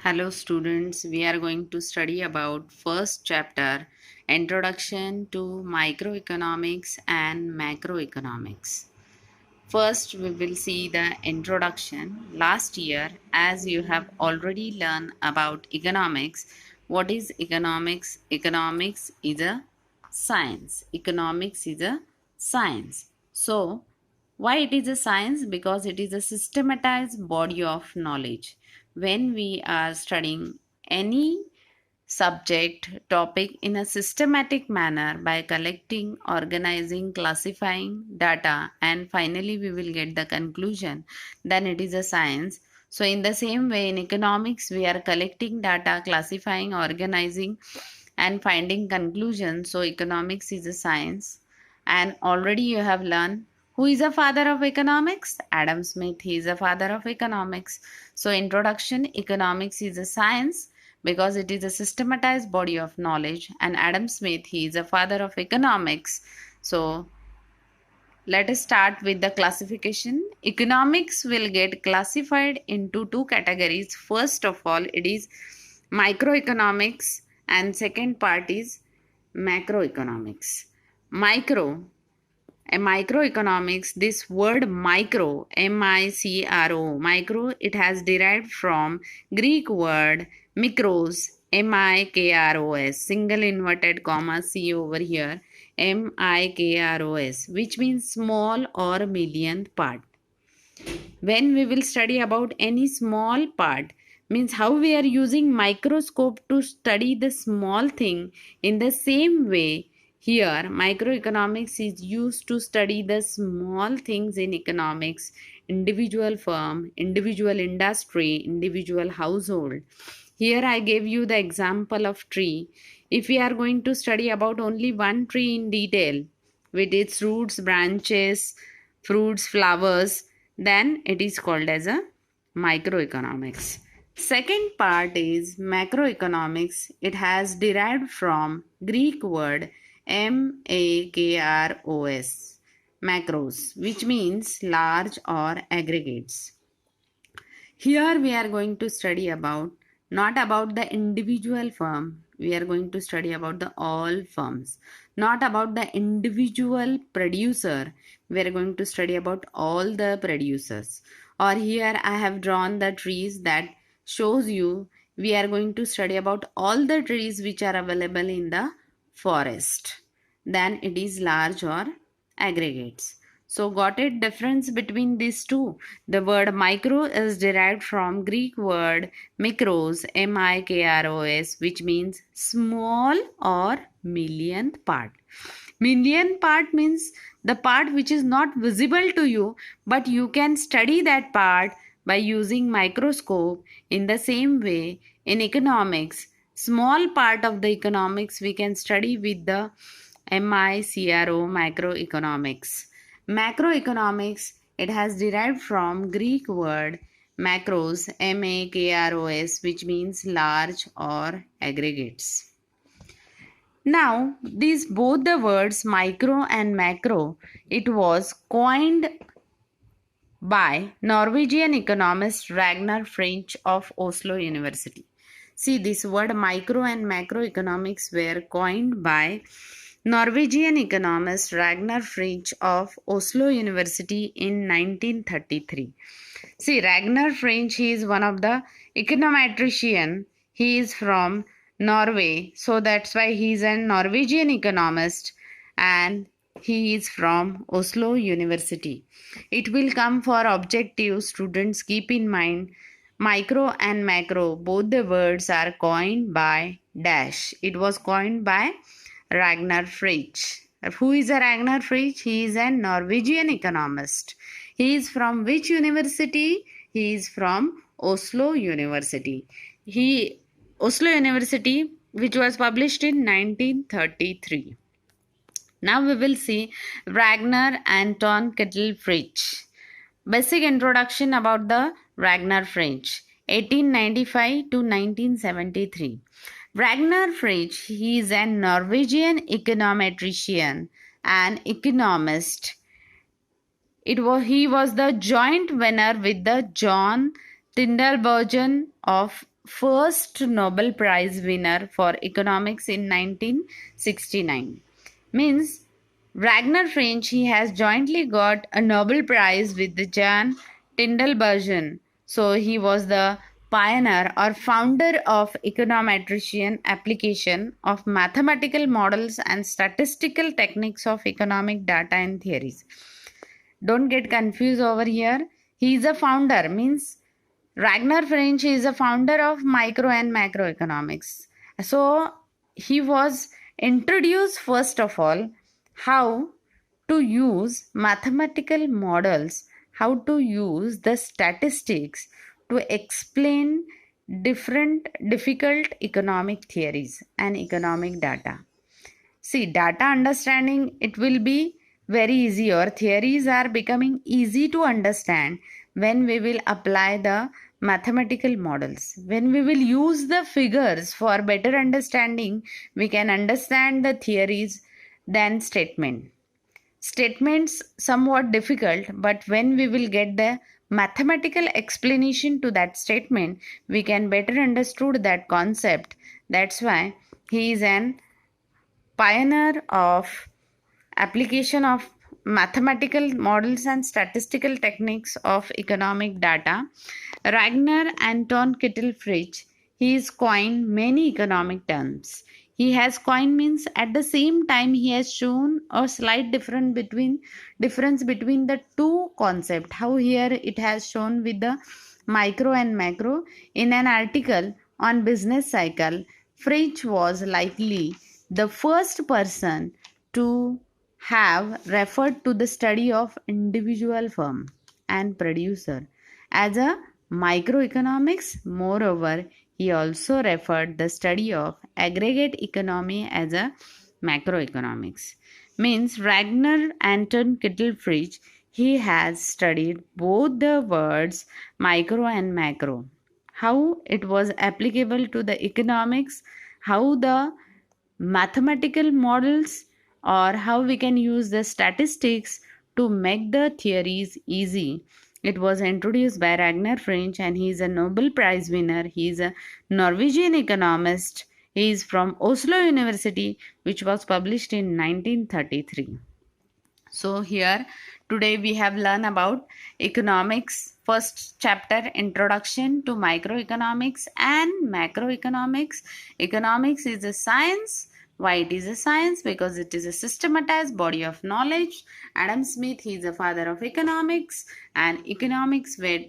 Hello students, we are going to study about first chapter, Introduction to Microeconomics and Macroeconomics. First we will see the introduction. Last year, as you have already learned about economics, what is economics? Economics is a science. Economics is a science. So, why it is a science? Because it is a systematized body of knowledge. When we are studying any subject topic in a systematic manner by collecting, organizing, classifying data, and finally we will get the conclusion, then it is a science. So in the same way, in economics we are collecting data, classifying, organizing, and finding conclusions. So economics is a science. And already you have learned who is a father of economics. Adam Smith, he is a father of economics. So introduction, economics is a science because it is a systematized body of knowledge, and Adam Smith, he is a father of economics. So let us start with the classification. Economics will get classified into two categories. First of all, it is microeconomics, and second part is macroeconomics. Microeconomics, this word micro, M-I-C-R-O, micro, it has derived from Greek word mikros, M-I-K-R-O-S, single inverted comma C over here, M-I-K-R-O-S, which means small or millionth part. When we will study about any small part, means how we are using microscope to study the small thing. In the same way, here microeconomics is used to study the small things in economics, individual firm, individual industry, individual household. Here I gave you the example of tree. If we are going to study about only one tree in detail with its roots, branches, fruits, flowers, then it is called as a microeconomics. Second part is macroeconomics. It has derived from Greek word MAKROS, macros, which means large or aggregates. Here we are going to study about not about the individual firm. We are going to study about the all firms, not about the individual producer. We are going to study about all the producers. Or here I have drawn the trees that shows you we are going to study about all the trees which are available in the forest. Then it is large or aggregates. So got it, difference between these two. The word micro is derived from Greek word mikros, M-I-K-R-O-S, which means small or millionth part. Million part means the part which is not visible to you, but you can study that part by using microscope. In the same way, in economics, small part of the economics we can study with the MICRO, macroeconomics. Macroeconomics, it has derived from Greek word macros, M-A-K-R-O-S, which means large or aggregates. Now, these both the words micro and macro, it was coined by Norwegian economist Ragnar French of Oslo University. See, this word micro and macroeconomics were coined by Norwegian economist Ragnar French of Oslo University in 1933. See, Ragnar French, he is one of the econometrician. He is from Norway, so that's why he is a Norwegian economist, and he is from Oslo University. It will come for objective. Students, keep in mind micro and macro, both the words are coined by dash. It was coined by Ragnar French. Who is a Ragnar French? He is a Norwegian economist. He is from which university? He is from Oslo University. Oslo University, which was published in 1933. Now we will see Ragnar Anton Kettle French. Basic introduction about the Ragnar French, 1895 to 1973. Ragnar French, he is a Norwegian econometrician and economist. He was the joint winner with the John Tyndall of first Nobel Prize winner for economics in 1969. Means Ragnar French, he has jointly got a Nobel Prize with the Jan Tindelbergen. So he was the pioneer or founder of econometrician application of mathematical models and statistical techniques of economic data and theories. Don't get confused over here. He is a founder, means Ragnar French is a founder of micro and macroeconomics. So he was introduced first of all how to use mathematical models, how to use the statistics to explain different difficult economic theories and economic data. See, data understanding, it will be very easy, or theories are becoming easy to understand when we will apply the mathematical models. When we will use the figures for better understanding, we can understand the theories than statement. Statements somewhat difficult, but when we will get the mathematical explanation to that statement, we can better understood that concept. That's why he is an pioneer of application of mathematical models and statistical techniques of economic data. Ragnar Anton Kittelfritz, he has coined many economic terms. He has coined means at the same time he has shown a slight difference between the two concept. How here it has shown with the micro and macro in an article on business cycle. Fritz was likely the first person to have referred to the study of individual firm and producer as a microeconomics. Moreover, he also referred the study of aggregate economy as a macroeconomics. Means Ragnar Anton Kittelfritz, he has studied both the words micro and macro, how it was applicable to the economics, how the mathematical models, or how we can use the statistics to make the theories easy. It was introduced by Ragnar French, and he is a Nobel Prize winner. He is a Norwegian economist. He is from Oslo University, which was published in 1933. So here today we have learned about economics, first chapter, introduction to microeconomics and macroeconomics. Economics is a science. Why it is a science? Because it is a systematized body of knowledge. Adam Smith, he is the father of economics, and economics will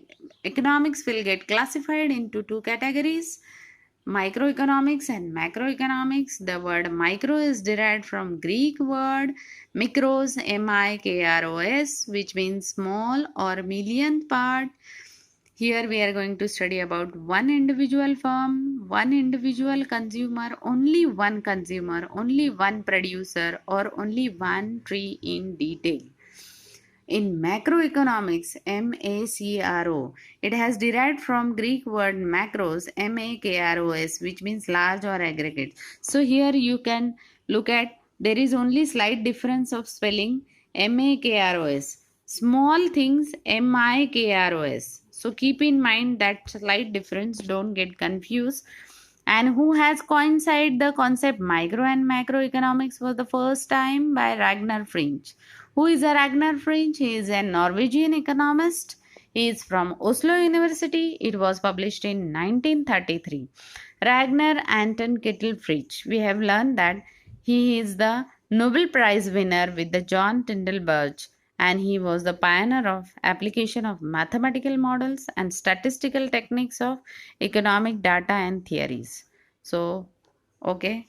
get classified into two categories: microeconomics and macroeconomics. The word micro is derived from Greek word mikros, mikros, which means small or millionth part. Here we are going to study about one individual firm, one individual consumer, only one producer, or only one tree in detail. In macroeconomics, macro, it has derived from Greek word macros, makros, which means large or aggregate. So here you can look at, there is only slight difference of spelling, makros. Small things, mikros. So keep in mind that slight difference, don't get confused. And who has coincided the concept micro and macroeconomics for the first time? By Ragnar French. Who is a Ragnar French? He is a Norwegian economist. He is from Oslo University. It was published in 1933. Ragnar Anton Kittelfritz. We have learned that he is the Nobel Prize winner with the John Tyndall and he was the pioneer of application of mathematical models and statistical techniques of economic data and theories. So, okay.